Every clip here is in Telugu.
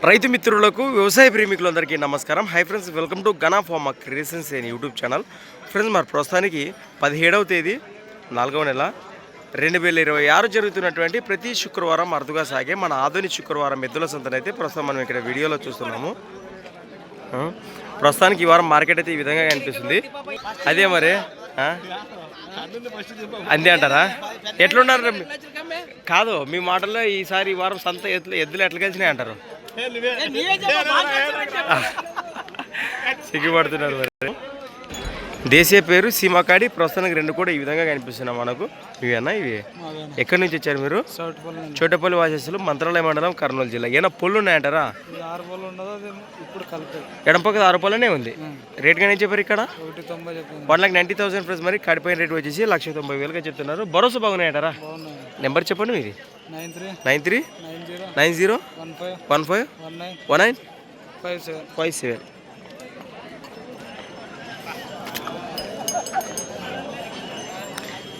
రైతు మిత్రులకు వ్యవసాయ ప్రేమికులందరికీ నమస్కారం. Hi friends, welcome to Gana pharma creations and YouTube channel. Friends, మరి ప్రస్తుతానికి 17వ తేదీ 4వ నెల 2026 జరుగుతున్నటువంటి ప్రతి శుక్రవారం అరుదుగా సాగే మన ఆధునిక శుక్రవారం ఎద్దుల సంతనైతే ప్రస్తుతం మనం ఇక్కడ వీడియోలో చూస్తున్నాము. ప్రస్తుతానికి ఈ వారం మార్కెట్ అయితే ఈ విధంగా కనిపిస్తుంది. అదే మరి అంతే అంటారా? ఎట్లున్నారు? కాదు, మీ మాటల్లో ఈసారి ఈ వారం సంత ఎద్దులు ఎట్లా కలిసినాయి అంటారు? సిగ్గుపడుతున్నారు. మరి దేశీయ పేరు సీమాకాడి. ప్రస్తుతానికి 2 కూడా ఈ విధంగా కనిపిస్తున్నాయి మనకు. ఇవేనా? ఇవి ఎక్కడి నుంచి వచ్చారు మీరు? చోటపల్లి వాసేసులు, మంత్రాలయ మండలం, కర్నూలు జిల్లా. ఏమైనా పొల్లు ఉన్నాయంటారా? ఎడంపక్క 6 పొలనే ఉంది. రేట్ కానీ చెప్పారు ఇక్కడ 1,90,000 ప్లస్. మరి కడిపోయిన రేట్ వచ్చేసి 1,90,000గా చెప్తున్నారు. భరోసా బాగున్నాయంటారా? నెంబర్ చెప్పండి మీది. 9390151957.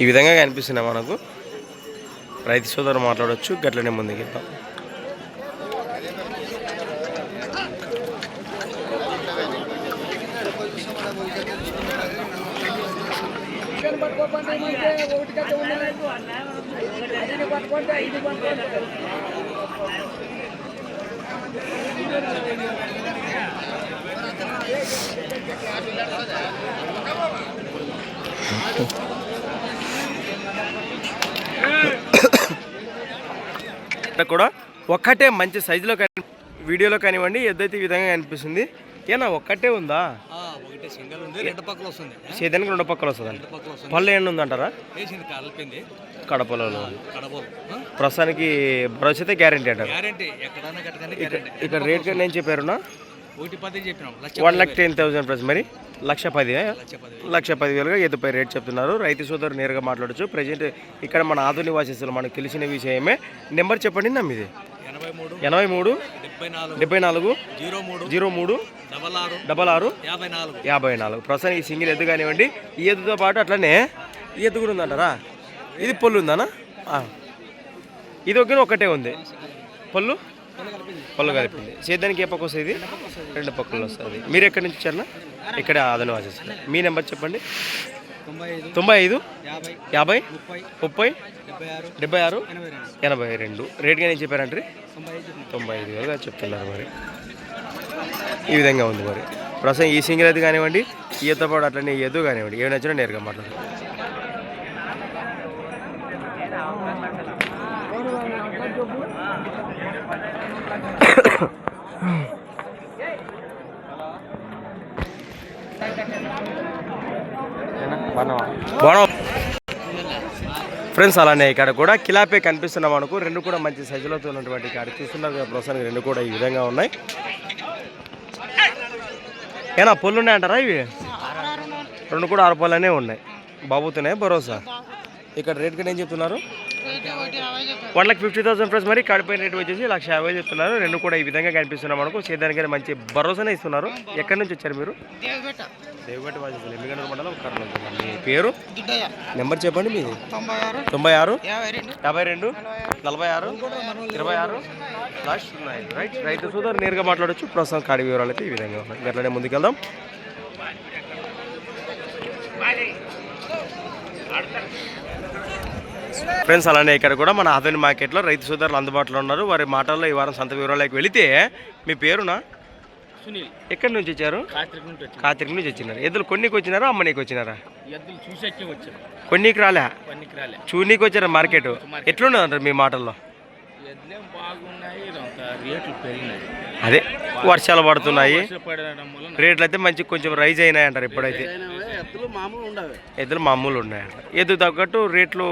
ఈ విధంగా కనిపిస్తున్నాయి మనకు. రైతు సోదరు మాట్లాడవచ్చు. గట్లనే ముందుకు వెళ్తాం. కూడా ఒక్కటే మంచి సైజులో వీడియోలో కానివ్వండి, ఎద్దైతే ఈ విధంగా కనిపిస్తుంది. ఏనా ఒక్కటే ఉందా? సేదానికి 2 పక్కలు వస్తుంది. పళ్ళు ఎండు ఉందంటారా? కడపలో ప్రస్తుతానికి భరోసా అయితే గ్యారంటీ అంటారు. ఇక్కడ రేట్ నేను చెప్పారునా 1,10,000 ప్లస్. మరి 1,10,000గా ఎద్దుపై రేట్ చెప్తున్నారు. రైతు సోదరు నేరుగా మాట్లాడచ్చు. ప్రజెంట్ ఇక్కడ మన ఆధునిక వాసేసులు మనకు తెలిసిన విషయమే. నెంబర్ చెప్పండి నా మీది. 83 74 03 66 54. ప్రస్తుతానికి ఈ సింగిల్ ఎద్దు కానివ్వండి. ఈ ఎద్దుతో పాటు అట్లనే ఈ ఎద్దు కూడా ఉందంటారా? ఇది పొల్లు ఉందనా? ఇది ఒకటే ఉంది. పళ్ళు కలిపింది. సేద్యానికి ఏ పక్క వస్తుంది? 2 పక్కలు వస్తుంది. మీరు ఎక్కడి నుంచి వచ్చారన్నా? ఇక్కడ ఆధునిక వాసేసులు. మీ నెంబర్ చెప్పండి. 95 50 30 76 82. రేట్గా నేను చెప్పారంటే 95,000గా చెప్తున్నారు. మరి ఈ విధంగా ఉంది. మరి ప్రస్తుతం ఈ సింగిల్ ఎద్దు కానివ్వండి, ఈ ఎద్దుతో పాటు అట్లనే ఈ ఎద్దు కానివ్వండి, ఏమి నచ్చినా నేరుగా మాట్లాడారు. ఫ్రెండ్స్, అలానే ఇక్కడ కూడా కిలాపే కనిపిస్తున్నాం మనకు. 2 కూడా మంచి సైజులో ఉన్నటువంటి ఇక్కడ చూస్తున్నారు. ప్రస్తుతానికి 2 కూడా ఈ విధంగా ఉన్నాయి. ఏనా పొల్లు ఉన్నాయంటారా? ఇవి 2 కూడా 6 పొలనే ఉన్నాయి. బాబుతున్నాయి భరోసా. ఇక్కడ రేట్ కూడా ఏం చెప్తున్నారు? 1,50,000 ప్లస్. మరి కడిపోయిన రేట్ వచ్చేసి 1,50,000 చెప్తున్నారు. 2 కూడా ఈ విధంగా కనిపిస్తున్నాం మనకు. సేదానికైనా మంచి భరోసానే ఇస్తున్నారు. ఎక్కడి నుంచి వచ్చారు మీరు? దేవగట్ట వాసేసులు, ఎమ్మిగనూరు మండలం, కర్నూలు జిల్లా. మీ పేరు, నెంబర్ చెప్పండి మీది. 96 52 46 26 లాస్ట్ 9. రైట్. రైతు సోదరు నేరుగా మాట్లాడచ్చు. ప్రస్తుతం కాడి వివరాలు అయితే ఈ విధంగా ఉన్నాయి. అట్లనే ముందుకెళ్దాం. ఫ్రెండ్స్, అలానే ఇక్కడ కూడా మన ఆధునిక మార్కెట్లో రైతు సోదరులు అందుబాటులో ఉన్నారు. వారి మాటల్లో ఈ వారం సంత వివరాలకు వెళితే, మీ పేరునా? సునీల్. ఎక్కడి నుంచి వచ్చారు? కాత్రిక నుంచి వచ్చినారు. ఎద్దులు కొన్నికి వచ్చినారా, అమ్మనీకి వచ్చినారా? కొన్నికి రాలే, చూనీకి వచ్చారా? మార్కెట్ ఎట్లున్నది అంటారు మీ మాటల్లో? అదే వర్షాలు పడుతున్నాయి, రేట్లు అయితే మంచి కొంచెం రైజ్ అయినాయి అంటారు. ఇప్పుడైతే ఎద్దులు మామూలు ఉన్నాయంట. ఎద్దు తగ్గట్టు రేట్లు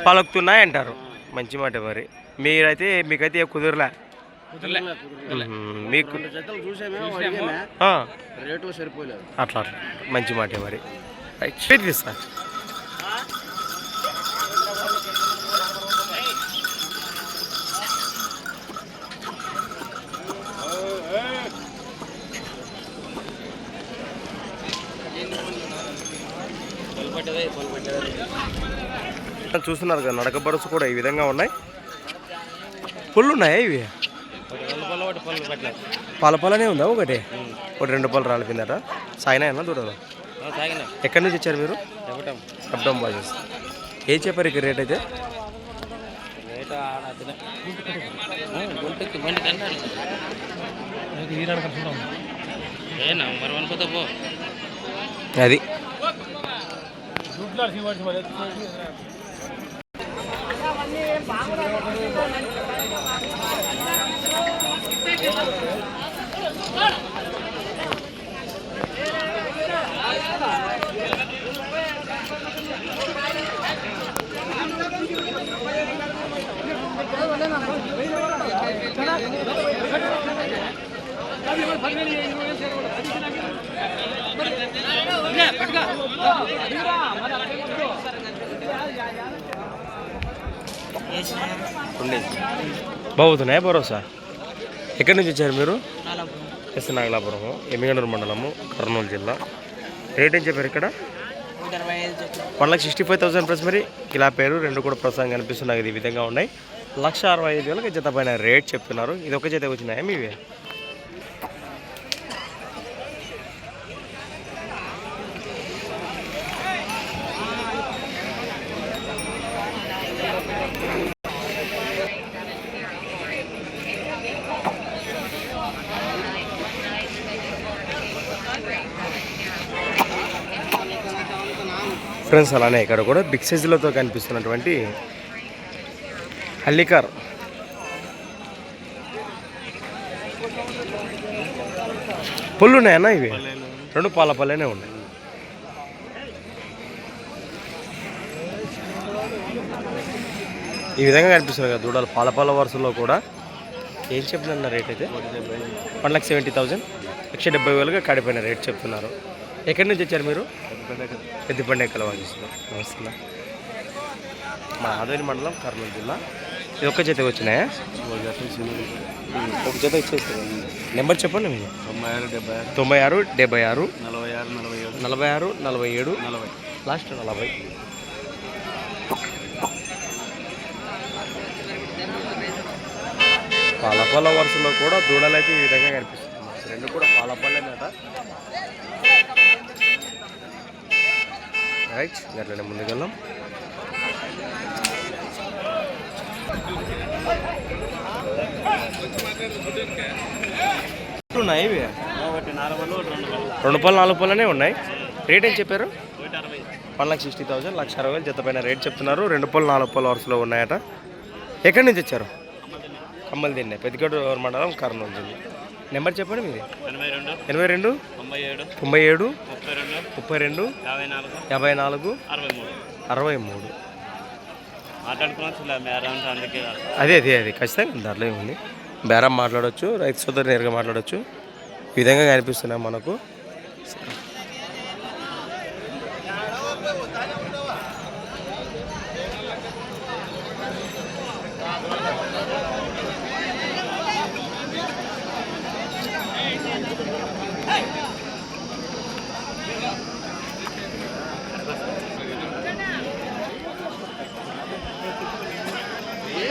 పలుకుతున్నాయి అంటారు. మంచి మాట. మరి మీకైతే కుదరలే. మీకు అట్లా మంచి మాట. మరి సార్ చూస్తున్నారు కదా, నడక భరోసా కూడా ఈ విధంగా ఉన్నాయి. పుల్లు ఉన్నాయా ఇవి? పాలనే ఉందా? ఒకటి 2 పళ్ళు రాలిపోయిందట. సాయినా దూడలు ఎక్కడి నుంచి ఇచ్చారు మీరు? అబ్డమ్ బాజెస్. ఏం చెప్పారు ఇక్కడ రేట్ అయితే? అది బాగుతున్నాయా భరోసా? ఎక్కడి నుంచి వచ్చారు మీరు? ఎస్ నాగలాపురం, ఎమ్మిగనూరు మండలము, కర్నూలు జిల్లా. రేట్ ఏం చెప్పారు ఇక్కడ? 1,65,000 ప్లస్. మరి ఇలా పేరు 2 కూడా ప్రస్తుతం కనిపిస్తున్నాయి. ఈ విధంగా ఉన్నాయి. 1,65,000 జత పైన రేట్ చెప్తున్నారు. ఇది ఒక జత వచ్చినాయా మీవే? ఫ్రెండ్స్, అలానే ఇక్కడ కూడా బిగ్ సైజులతో కనిపిస్తున్నటువంటి హల్లికార్ పుల్లు ఉన్నాయన్నా? ఇవి 2 పాల పళ్ళనే ఉన్నాయి. ఈ విధంగా కనిపిస్తున్నాయి కదా దూడలు పాల వరుసలో కూడా. ఏం చెప్తున్నా రేట్ అయితే? 1,70,000, 1,70,000గా కడిపోయిన రేట్ చెప్తున్నారు. ఎక్కడి నుంచి వచ్చారు మీరు? పెద్దపండే కలవాగిస్తున్నారు. నమస్తే. మా ఆదోని మండలం, కర్నూలు జిల్లా. ఇది ఒక్క జత వచ్చినాయా? ఒక జత ఇచ్చేస్తారు. నెంబర్ చెప్పండి మీరు. 96 76 46 47 లాస్ట్ 40. పాలపల్ల వరుసలో కూడా దూడలు అయితే ఈ విధంగా కనిపిస్తుంది. 2 కూడా పాలపల్లేనట. రైట్, అట్లనే ముందుకెళ్ళాం. ఉన్నాయి ఇవి 2 పళ్ళు 4 పళ్ళనే ఉన్నాయి. రేట్ ఏం చెప్పారు? 1,60,000, 1,60,000 జత పైన రేట్ చెప్తున్నారు. 2 పళ్ళు 4 పళ్ళ వరుసలో ఉన్నాయట. ఎక్కడి నుంచి వచ్చారు? కమ్మలు తిన్నాయి, పెద్దగడ్డ మండలం, కర్నూలు జిల్లా. నెంబర్ చెప్పండి మీది. 82 97 32 54 63. అదే ఖచ్చితంగా దాంట్లో ఏముంది. బేరం మాట్లాడవచ్చు, రైతు సోదరు నేరుగా మాట్లాడవచ్చు. ఈ విధంగా కనిపిస్తున్నాయి మనకు.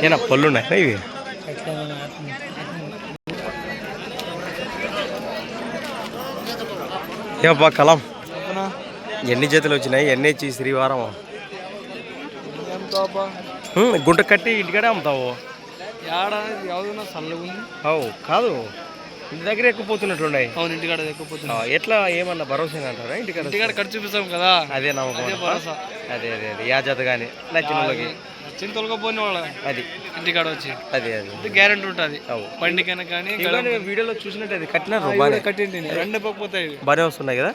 ఏనా పళ్ళు ఉన్నాయా ఇవి? ఏమబ్బా కలం, ఎన్ని జతలు వచ్చినాయి? ఎన్ని ఇచ్చి శ్రీవారం గుంట కట్టి ఇంటికాడే అమ్ముతావు? అవు కాదు, ఇంటి దగ్గర ఎక్కుపోతున్నట్లున్నాయి. అవును, ఇంటికాడ ఎక్కుపోతున్నా. ఎట్లా ఏమన్నా భరోసా అంటారా? ఇంటికాడ ఖర్చు చూపిస్తాం కదా, అదే నమ్మకం. అదే యా జత కానీ నచ్చిన వాళ్ళకి తొలగపోయిన వాళ్ళ అది ఇంటికాడ వచ్చి అదే గ్యారెంటీ ఉంటుంది. బండికైనా కానీ వీడియోలో చూసినట్టు అది కట్టినారు, కట్టిండి 2 పోతాయి. బాగానే వస్తున్నాయి కదా.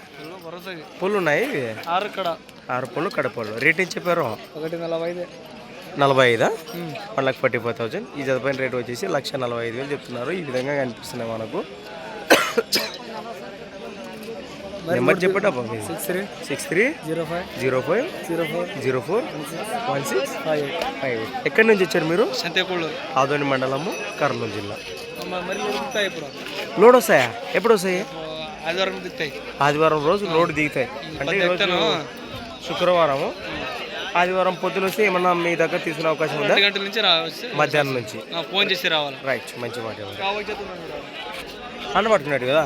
పుల్లు ఉన్నాయి 6 పళ్ళు కడపళ్ళు. రేట్ ఏం చెప్పారు? 1,45. 45? 1,45,000. ఈ జత పైన రేట్ వచ్చేసి 1,45,000 చెప్తున్నారు. ఈ విధంగా కనిపిస్తున్నాయి మనకు. నెంబర్ చెప్పండి అబ్బా. 63 05 04 1658. ఎక్కడి నుంచి వచ్చారు మీరు? ఆదోని మండలము, కర్నూలు జిల్లా. లోడ్ వస్తాయా? ఎప్పుడు వస్తాయి? ఆదివారం దిగుతాయి. ఆదివారం రోజు లోడ్ దిగుతాయి. అంటే శుక్రవారము ఆదివారం పొద్దున వస్తే ఏమన్నా మీ దగ్గర తీసుకునే అవకాశం ఉందా? 2 గంటల నుంచి రావచ్చు, మధ్యాహ్నం నుంచి ఫోన్ చేసి రావాలి. రైట్, మంచి మాట. అన్న పడుతున్నట్టు కదా.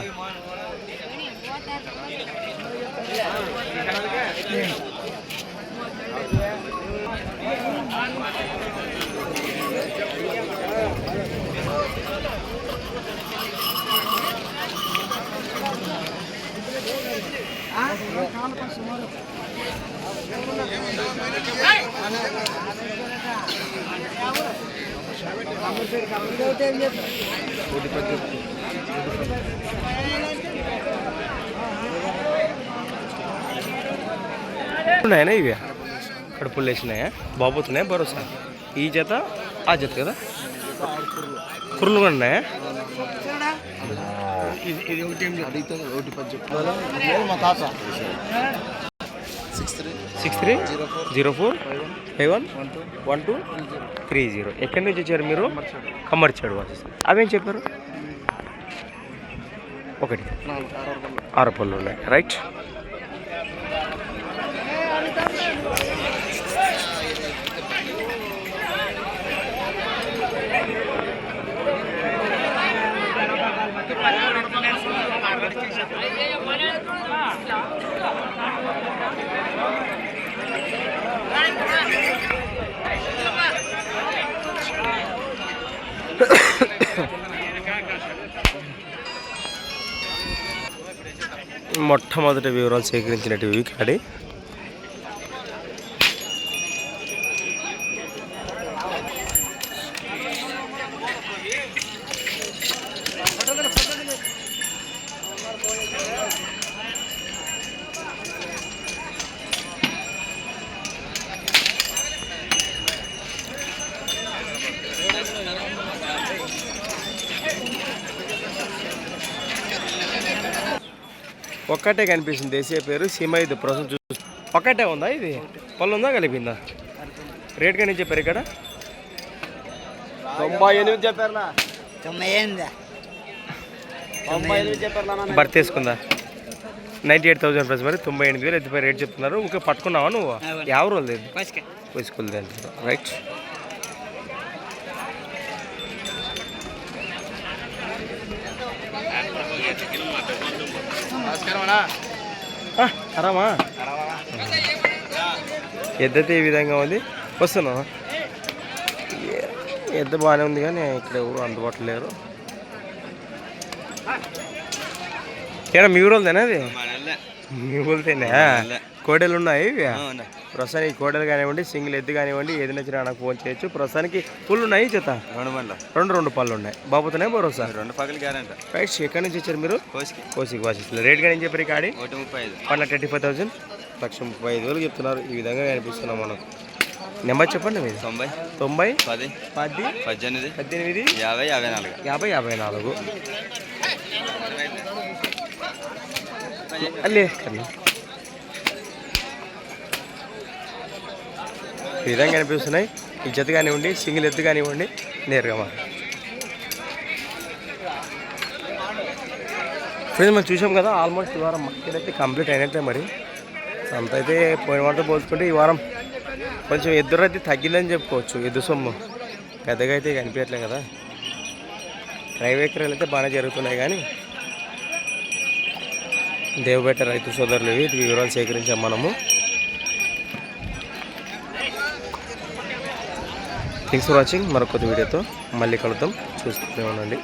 ఉన్నాయా ఇవి? కడుపులు వేసినాయా? బాబోతున్నాయా భరోసా? ఈ జత ఆ జత కదా, కుర్రలు కూడా ఉన్నాయా? ఇది ఒకటి 6304511230. ఎక్కడి నుంచి వచ్చారు మీరు? కమ్మర్చాడు. అవేం చెప్పారు? ఒకటి 6 పళ్ళు ఉన్నాయి. రైట్. మొట్టమొదటి వివరాలు సేకరించినట్టు కాడి ఒక్కటే కనిపిస్తుంది. దేశీయ పేరు సీమ. ఇది ప్రస్తుతం ఒక్కటే ఉందా? ఇది పళ్ళు ఉందా కలిపిందా? రేట్ కానీ చెప్పారు ఇక్కడ 98 చెప్పారు. భర్తీ వేసుకుందా 98,000 ప్లస్. మరి 98,000 ఎత్తిపై రేట్ చెప్తున్నారు. ఇంకా పట్టుకున్నావా నువ్వు? ఎవరు లేదు వేసుకోలేదు అంటారు. రైట్. అరామా ఎద్దైతే ఈ విధంగా ఉంది. వస్తున్నావు? ఎద్ద బాగానే ఉంది కానీ ఇక్కడ ఎవరు అందుబాటులో లేరు. ఏడా మీ ఊరోళ్ళదేనా? అది మీ ఊరితేనా? కోడలు ఉన్నాయి ఇవి ప్రస్తుతానికి. కోడలు కానివ్వండి, సింగిల్ ఎద్దు కానివ్వండి, ఏది నచ్చినా నాకు ఫోన్ చేయొచ్చు. ప్రస్తుతానికి పుల్లు ఉన్నాయి చేత 2 పళ్ళు ఉన్నాయి. బాబుతున్నాయి భరోసా 2 పక్కల గ్యారెంటీ. రైట్. ఎక్కడి నుంచి వచ్చారు మీరు? కోసికి వాసిస్తున్నారు. రేట్ కానీ ఏం చెప్పారు? కాడి 1,35,000 1,35,000 చెప్తున్నారు. ఈ విధంగా కనిపిస్తున్నాం మనకు. నెంబర్ చెప్పండి మీరు. 90 10 18 50 54 అల్లే కన్నా. ఈ విధంగా కనిపిస్తున్నాయి. ఈ జత కానివ్వండి, సింగిల్ ఎత్తు కానివ్వండి, నేరుగా మా ఫ్రెండ్స్ మనం చూసాం కదా. ఆల్మోస్ట్ ఈ వారం మార్కెట్ అయితే కంప్లీట్ అయినట్టే. మరి అంత అయితే పోయిన వాటితో పోల్చుకుంటే ఈ వారం కొంచెం ఎద్దు అయితే తగ్గిందని చెప్పుకోవచ్చు. ఎద్దు సొమ్ము పెద్దగా అయితే కనిపించట్లే కదా. క్రయ విక్రయాలు అయితే బాగానే జరుగుతున్నాయి కానీ దేవపేట రైతు సోదరులు వీటి వివరాలు సేకరించాం మనము. Thanks for watching. మరొక వీడియోతో మళ్ళీ కలుద్దాం. చూస్తూనే ఉండండి.